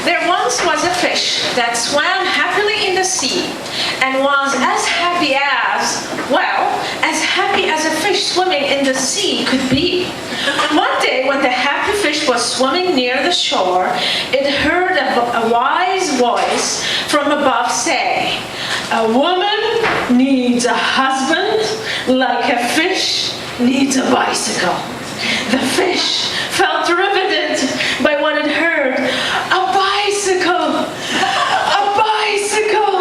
There once was a fish that swam happily in the sea and was as happy as a fish swimming in the sea could be. One day when the happy fish was swimming near the shore, it heard a wise voice from above say, "A woman needs a husband like a fish needs a bicycle." The fish felt riveted by what it heard. A bicycle! A bicycle!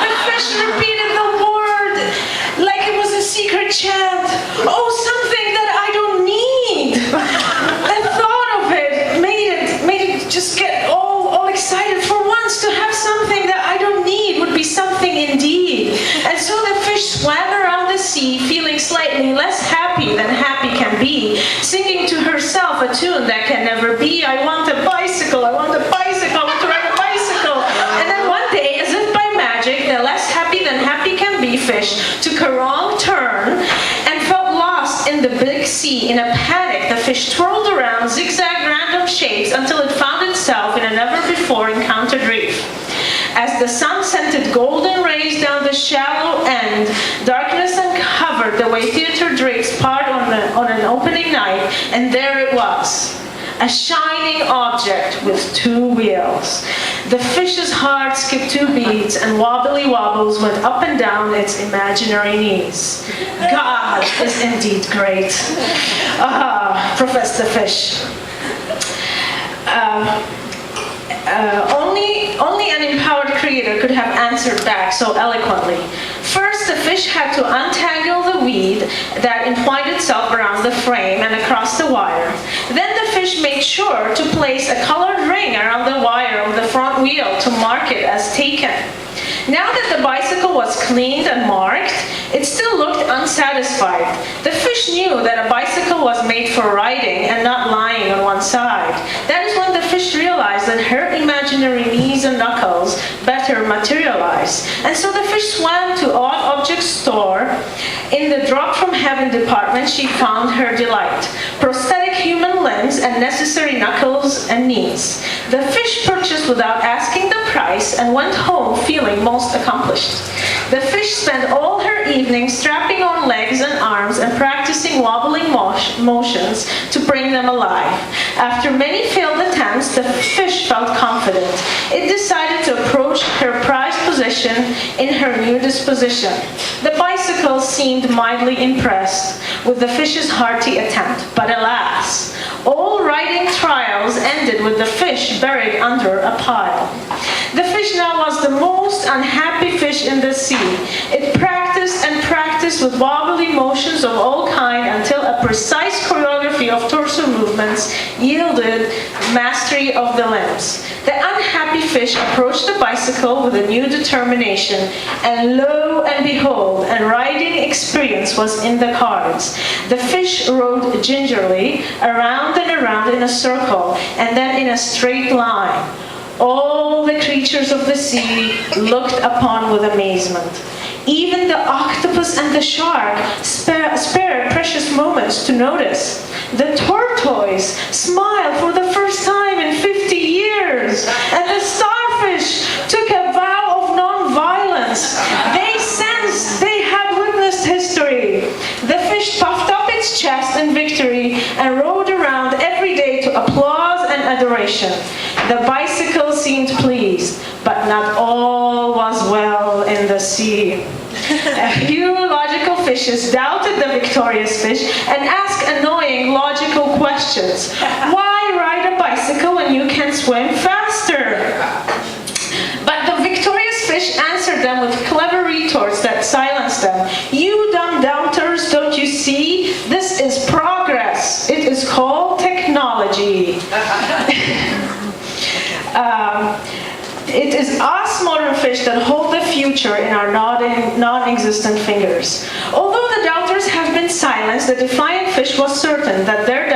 The fish repeated the word like it was a secret chant. Oh, something that I don't need! The thought of it made it just get all excited. For once, to have something that I don't need would be something indeed. And so the fish swam around the sea, feeling slightly less happy than happy can be, singing to herself a tune that can never be. I want a bicycle, I want a bicycle, I want to ride a bicycle. And then one day, as if by magic, the less happy than happy can be fish took a wrong turn and felt lost in the big sea. In a panic, the fish twirled around, zigzagged random shapes until it found itself in a never-before encountered reef. As the sun sent its golden rays down the shallow end, darkness uncovered the way theater drapes part on an opening night, and there it was, a shining object with two wheels. The fish's heart skipped two beats, and wobbly wobbles went up and down its imaginary knees. God is indeed great. Professed the fish. Only an empowered creator could have answered back so eloquently. First, the fish had to untangle the weed that entwined itself around the frame and across the wire. Then the fish made sure to place a colored ring around the wire of the front wheel to mark it as taken. Now that the bicycle was cleaned and marked, it still looked unsatisfied. The fish knew that a bicycle was made for riding and not lying on one side. That is when the fish realized that her imaginary knees and knuckles better materialize. And so the fish swam to Odd Object Store. In the drop from heaven department, she found her delight. Prosthetic human limbs and necessary knuckles and knees. The fish purchased without asking the price and went home feeling most accomplished. The fish spent all her evening strapping on legs and arms and practicing wobbling motions to bring them alive. After many failed attempts, the fish felt confident. It decided to approach her prized possession in her new disposition. The bicycle seemed mildly impressed with the fish's hearty attempt, but alas, all riding trials ended with the fish buried under a pile. The fish now was the most unhappy fish in the sea. It practiced and practiced with wobbly motions of all kinds until a precise choreography of torso movements yielded mastery of the limbs. The unhappy fish approached the bicycle with a new determination, and lo and behold, a riding experience was in the cards. The fish rode gingerly around and around in a circle, and then in a straight line. All the creatures of the sea looked upon with amazement. Even the octopus and the shark spared precious moments to notice. The tortoise smiled for the first time in 50 years, and the starfish took a vow of non-violence. They sensed they had witnessed history. The fish puffed up its chest in victory and rode around every day to applause and adoration. The bicycle seemed pleased, but not all was well in the sea. A few logical fishes doubted the victorious fish and asked annoying logical questions. Why ride a bicycle when you can swim faster? But the victorious fish answered them with clever retorts that silenced them. You dumb doubters, don't you see? This is progress. It is called technology. It is us modern fish that hold the future in our non-existent fingers. Although the doubters have been silenced, the defiant fish was certain that their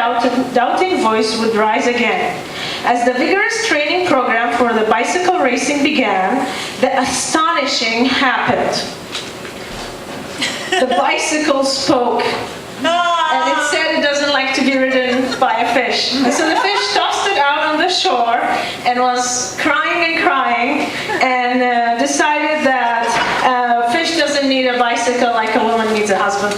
doubting voice would rise again. As the vigorous training program for the bicycle racing began, the astonishing happened. The bicycle spoke. and it said it doesn't like to be ridden by a fish. And so the fish tossed it out on the shore and was crying and decided that fish doesn't need a bicycle like a woman needs a husband.